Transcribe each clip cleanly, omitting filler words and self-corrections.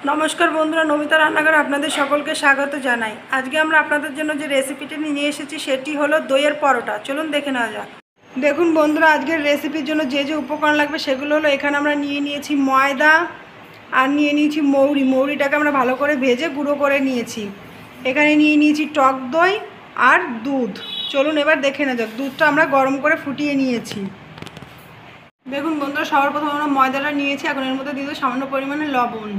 নমস্কার বন্ধুরা, নমিতা রান্নাঘরে আপনাদের সকলকে স্বাগত জানাই। আজকে আমরা আপনাদের জন্য যে রেসিপিটি নিয়ে এসেছি সেটি হলো দইয়ের পরোটা। চলুন দেখে নেওয়া যাক। দেখুন বন্ধুরা, আজকের রেসিপির জন্য যে যে উপকরণ লাগবে সেগুলো হলো, এখানে আমরা নিয়ে নিয়েছি ময়দা আর নিয়ে নিয়েছি মৌরিটাকে আমরা ভালো করে ভেজে গুঁড়ো করে নিয়েছি। এখানে নিয়ে নিয়েছি টক দই আর দুধ। চলুন এবার দেখে নেওয়া যাক। দুধটা আমরা গরম করে ফুটিয়ে নিয়েছি। দেখুন বন্ধুরা, সবার প্রথমে আমরা ময়দাটা নিয়েছি। এখন এর মধ্যে দিয়ে দেবো সামান্য পরিমাণে লবণ,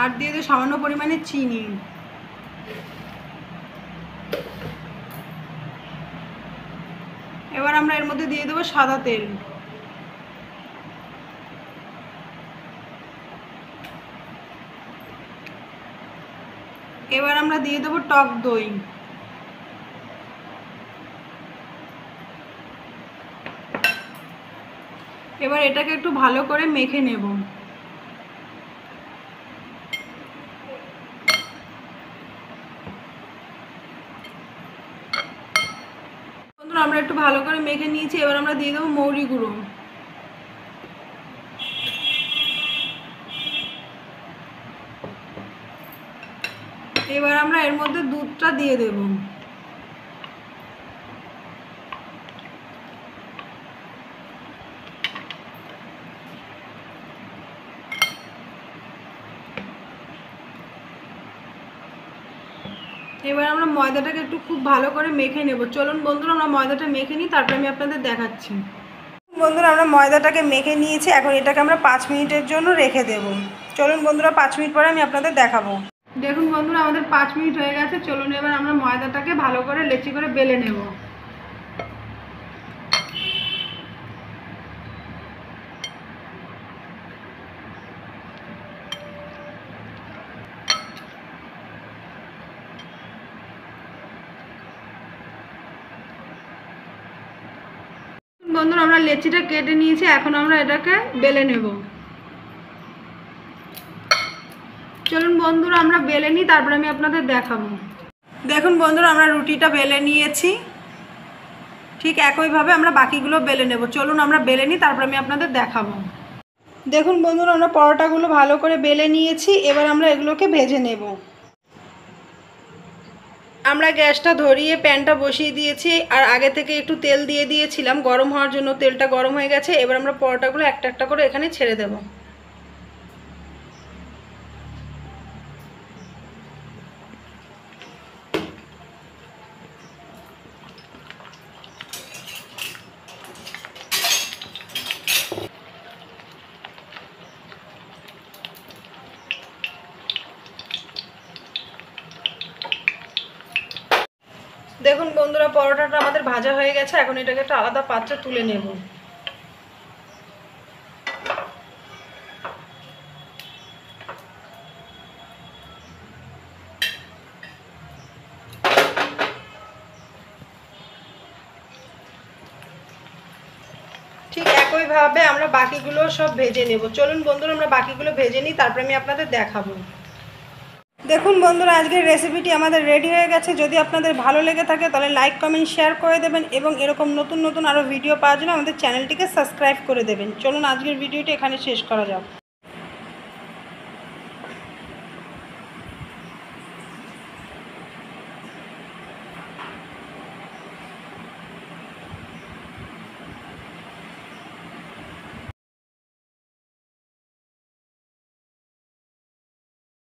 আর দিয়ে দেবো সামান্য পরিমাণে চিনি। এবার আমরা এর মধ্যে দিয়ে দেবো সাদা তেল। এবার আমরা দিয়ে দেবো টক দই। এবার এটাকে একটু ভালো করে মেখে নেব। আমরা একটু ভালো করে মেখে নিয়েছি। এবার আমরা দিয়ে দেবো মৌরি গুঁড়ো। এবার আমরা এর মধ্যে দুধটা দিয়ে দেব। এবার আমরা ময়দাটাকে একটু খুব ভালো করে মেখে নেব। চলুন বন্ধুরা, আমরা ময়দাটা মেখে নিই, তারপরে আমি আপনাদের দেখাচ্ছি। বন্ধুরা, আমরা ময়দাটাকে মেখে নিয়েছি। এখন এটাকে আমরা 5 মিনিটের জন্য রেখে দেব। চলুন বন্ধুরা, 5 মিনিট পরে আমি আপনাদের দেখাবো। দেখুন বন্ধুরা, আমাদের 5 মিনিট হয়ে গেছে। চলুন এবার আমরা ময়দাটাকে ভালো করে লেচি করে বেলে নেব। বন্ধুরা, আমরা লেচিটা কেটে নিয়েছি। এখন আমরা এটাকে বেলে নেব। চলুন বন্ধুরা, আমরা বেলে নিই, তারপরে আমি আপনাদের দেখাবো। দেখুন বন্ধুরা, আমরা রুটিটা বেলে নিয়েছি। ঠিক একইভাবে আমরা বাকিগুলো বেলে নেব। চলুন আমরা বেলে নিই, তারপরে আমি আপনাদের দেখাবো। দেখুন বন্ধুরা, আমরা পরোটাগুলো ভালো করে বেলে নিয়েছি। এবার আমরা এগুলোকে ভেজে নেব। আমরা গ্যাসটা ধরিয়ে প্যানটা বসিয়ে দিয়েছি, আর আগে থেকে একটু তেল দিয়ে দিয়েছিলাম গরম হওয়ার জন্য। তেলটা গরম হয়ে গেছে। এবার আমরা পরোটাগুলো একটা একটা করে এখানে ছেড়ে দেব। দেখুন বন্ধুরা, পরোটাটা আমাদের ভাজা হয়ে গেছে। এখন এটাকে একটা আলাদা পাত্রে তুলে নেব। ঠিক একইভাবে আমরা বাকিগুলো সব ভেজে নেব। চলুন বন্ধুরা, আমরা বাকিগুলো ভেজে নিই, তারপরে আমি আপনাদের দেখাবো। দেখুন বন্ধুরা, আজকের রেসিপিটি আমাদের রেডি হয়ে গেছে। যদি আপনাদের ভালো লেগে থাকে তাহলে লাইক, কমেন্ট, শেয়ার করে দেবেন, এবং এরকম নতুন নতুন আরও ভিডিও পাওয়ার জন্য আমাদের চ্যানেলটিকে সাবস্ক্রাইব করে দেবেন। চলুন আজকের ভিডিওটি এখানে শেষ করা যাক।